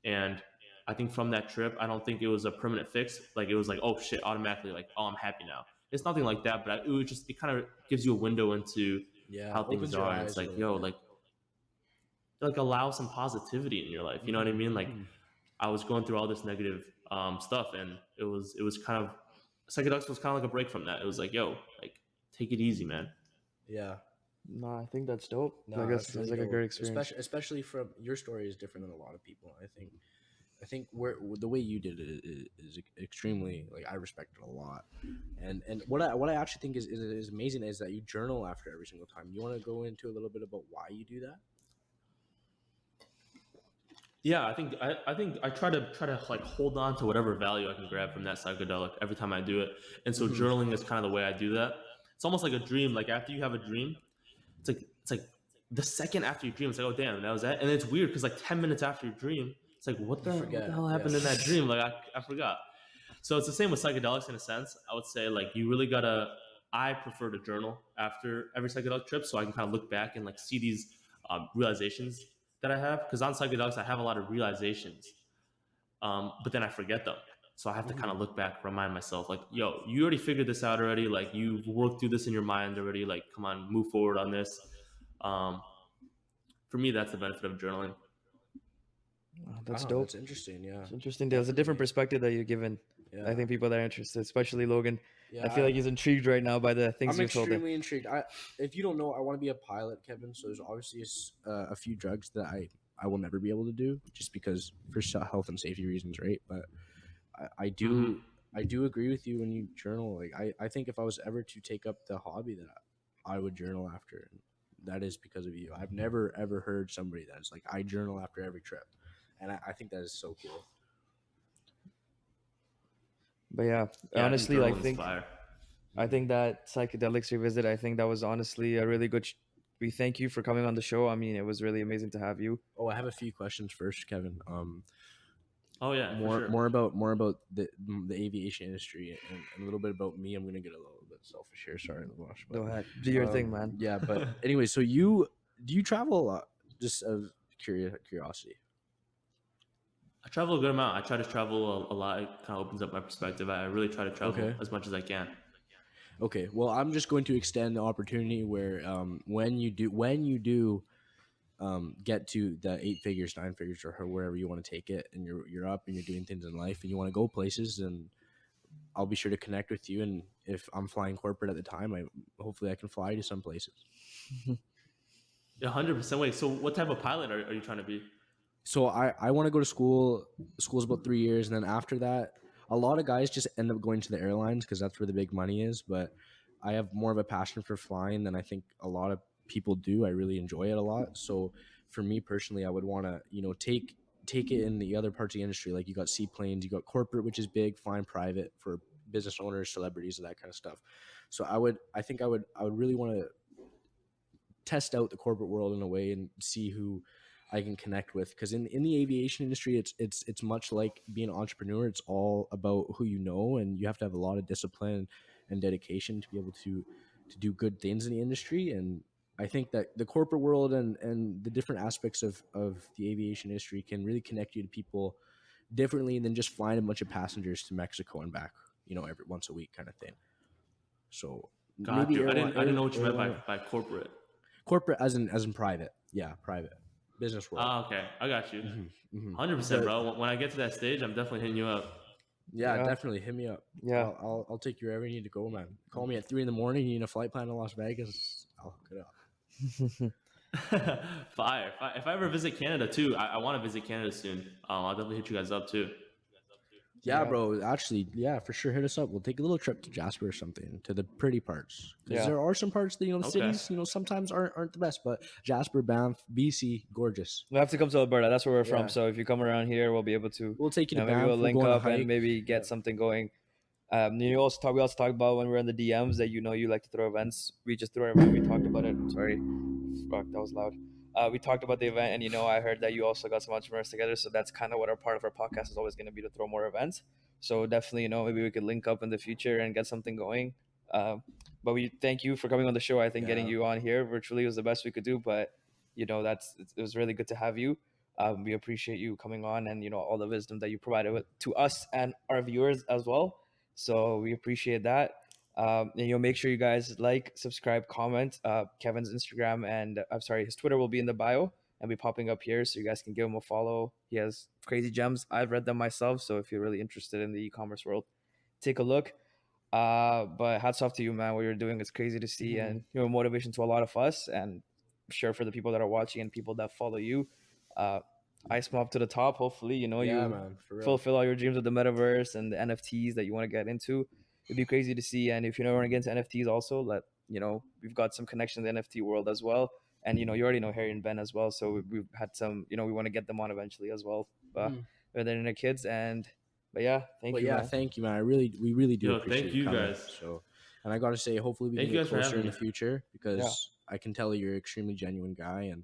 S2: And I think from that trip, I don't think it was a permanent fix. Like it was like, oh shit, automatically, like, oh, I'm happy now. It's nothing like that, but it kind of gives you a window into
S1: Yeah,
S2: how things
S1: opens your
S2: are. And it's
S1: eyes a
S2: like,
S1: little
S2: yo,
S1: bit.
S2: like allow some positivity in your life. You know what I mean? Like
S1: Mhm.
S2: I was going through all this negative stuff, and it was kind of, psychedelics was kind of like a break from that. It was like, yo, like take it easy, man.
S1: Yeah.
S3: No, I think that's dope.
S1: No,
S3: I guess
S1: that's
S3: it's
S1: really
S3: like a
S1: dope.
S3: great experience.
S1: Especially from your story is different than a lot of people. I think where the way you did it is extremely, like, I respect it a lot. And what I actually think is amazing is that you journal after every single time. You want to go into a little bit about why you do that?
S2: Yeah, I think I try to like hold on to whatever value I can grab from that psychedelic every time I do it. And so
S1: Mhm.
S2: journaling is kind of the way I do that. It's almost like a dream. Like after you have a dream, it's like the second after you dream, it's like, oh damn, that was that. And it's weird because like 10 minutes after you dream, it's like, what the
S1: Forget.
S2: hell happened
S1: Yeah.
S2: in that dream? Like I forgot. So it's the same with psychedelics in a sense. I would say like you really gotta. I prefer to journal after every psychedelic trip, so I can kind of look back and like see these realizations that I have. Because on psychedelics, I have a lot of realizations, but then I forget them. So I have to kind
S1: Mhm.
S2: of look back, remind myself, like, yo, you already figured this out already. Like you've worked through this in your mind already. Like, come on, move forward on this. Um, for me, that's the benefit of journaling.
S3: That's
S1: Wow,
S3: dope.
S1: that's interesting. Yeah.
S3: It's interesting. There's a different
S1: Definitely.
S3: perspective that you're given. I
S1: Yeah.
S3: think people that are interested, especially Logan, I feel
S1: Yeah.
S3: like he's intrigued right now by the things
S1: I'm
S3: you've told him.
S1: extremely intrigued. If you don't know, I want to be a pilot, Kevin. So there's obviously a few drugs that I will never be able to do, just because for health and safety reasons, right? But I
S2: Mm-hmm.
S1: I do agree with you when you journal. Like I think if I was ever to take up the hobby, that I would journal after. That is because of you. I've never ever heard somebody that's like, I journal after every trip, and I think that is so cool.
S3: But yeah,
S2: Yeah, I think
S3: honestly,
S2: journaling is fire.
S3: I think that psychedelics revisit. I think that was honestly a really good. We thank you for coming on the show. I mean, it was really amazing to have you.
S1: Oh, I have a few questions first, Kevin.
S2: Oh yeah, for sure.
S1: More about the aviation industry, and a little bit about me. I'm gonna get a little bit selfish here. Sorry, Lavash,
S3: Go
S1: but
S3: ahead, do your thing, man.
S1: yeah. But anyway, so do you travel a lot? Just of curiosity.
S2: I travel a good amount. I try to travel a lot. It kind of opens up my perspective. I really try to travel
S1: Okay.
S2: as much as I can.
S1: Okay. Well, I'm just going to extend the opportunity where when you do get to the 8 figures, 9 figures, or wherever you want to take it, and you're up and you're doing things in life and you want to go places, and I'll be sure to connect with you. And if I'm flying corporate at the time, hopefully I can fly to some places.
S2: Yeah, 100%. Wait, so what type of pilot are you trying to be?
S1: So I want to go to school. School's about 3 years, and then after that, a lot of guys just end up going to the airlines because that's where the big money is. But I have more of a passion for flying than I think a lot of people do. I really enjoy it a lot. So for me personally, I would want to take it in the other parts of the industry. Like, you got seaplanes, you got corporate, which is big, flying private for business owners, celebrities, and that kind of stuff. So I think I would really want to test out the corporate world in a way and see who I can connect with, because in the aviation industry, it's much like being an entrepreneur. It's all about who you know, and you have to have a lot of discipline and dedication to be able to do good things in the industry. And I think that the corporate world and the different aspects of the aviation industry can really connect you to people differently than just flying a bunch of passengers to Mexico and back, every once a week kind of thing. So
S2: Got
S1: maybe
S2: you. I didn't know what you meant
S1: airline
S2: by corporate.
S1: corporate as in private. Yeah, private business world.
S2: Ah, okay. I got you.
S1: Mm-hmm, mm-hmm.
S2: 100%, bro. When I get to that stage, I'm definitely hitting you up.
S1: Yeah,
S3: Yeah.
S1: definitely hit me up.
S3: Yeah.
S1: I'll take you wherever you need to go, man. Call me at 3 a.m. You need a flight plan to Las Vegas, I'll hook it up.
S2: Fire. If I ever visit Canada too, I want to visit Canada soon. I'll definitely hit you guys up too.
S1: Yeah,
S3: Yeah.
S1: bro. Actually, yeah, for sure. Hit us up. We'll take a little trip to Jasper or something, to the pretty parts. Because
S3: Yeah.
S1: there are some parts that, the
S2: Okay.
S1: cities, sometimes aren't the best. But Jasper, Banff, BC, gorgeous.
S3: We have to come to Alberta. That's where we're
S1: Yeah.
S3: from. So if you come around here, we'll be able to.
S1: We'll take you to
S3: maybe
S1: Banff.
S3: we'll
S1: We'll
S3: link
S1: go on a
S3: up and
S1: hike.
S3: maybe get
S1: Yeah.
S3: something going. We also talked about when we were in the DMs that you like to throw events. We just threw our event. We talked about it. Sorry, fuck, that was loud. We talked about the event, and I heard that you also got some entrepreneurs together. So that's kind of what our part of our podcast is always going to be, to throw more events. So definitely, maybe we could link up in the future and get something going. But we thank you for coming on the show. I think getting you on here virtually was the best we could do. But it was really good to have you. We appreciate you coming on, and all the wisdom that you provided to us and our viewers as well. So we appreciate that. And make sure you guys like, subscribe, comment. Kevin's Instagram and I'm sorry, his Twitter will be in the bio and be popping up here, so you guys can give him a follow. He has crazy gems. I've read them myself, so if you're really interested in the e-commerce world, take a look. But hats off to you, man. What you're doing is crazy to see, and motivation to a lot of us, and I'm sure for the people that are watching and people that follow you. Ice them up to the top. Hopefully, you
S1: man, for real.
S3: fulfill all your dreams of the metaverse and the NFTs that you want to get into. It'd be crazy to see. And if you never want to get into NFTs, also we've got some connection in the NFT world as well. And you already know Harry and Ben as well, so we've had some. We want to get them on eventually as well. They're the internet kids, but yeah, thank you. Man.
S1: Thank you, man. We really do appreciate
S2: thank you
S1: coming.
S2: guys.
S1: So, and I gotta say, hopefully we can get closer in the future, because I can tell you're an extremely genuine guy and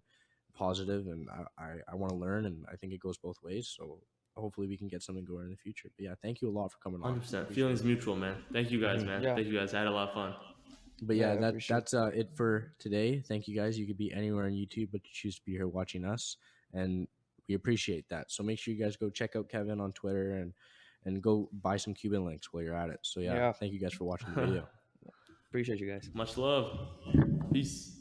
S1: positive, and I want to learn, and I think it goes both ways. So hopefully we can get something going in the future. But yeah, thank you a lot for coming on.
S2: 100%. Feelings mutual, man. Thank you guys, man. Thank you guys. I had a lot of fun.
S1: But that's it for today. Thank you guys. You could be anywhere on YouTube, but you choose to be here watching us, and we appreciate that. So make sure you guys go check out Kevin on Twitter and go buy some Cuban links while you're at it. So thank you guys for watching the video.
S3: Appreciate you guys.
S2: Much love. Peace.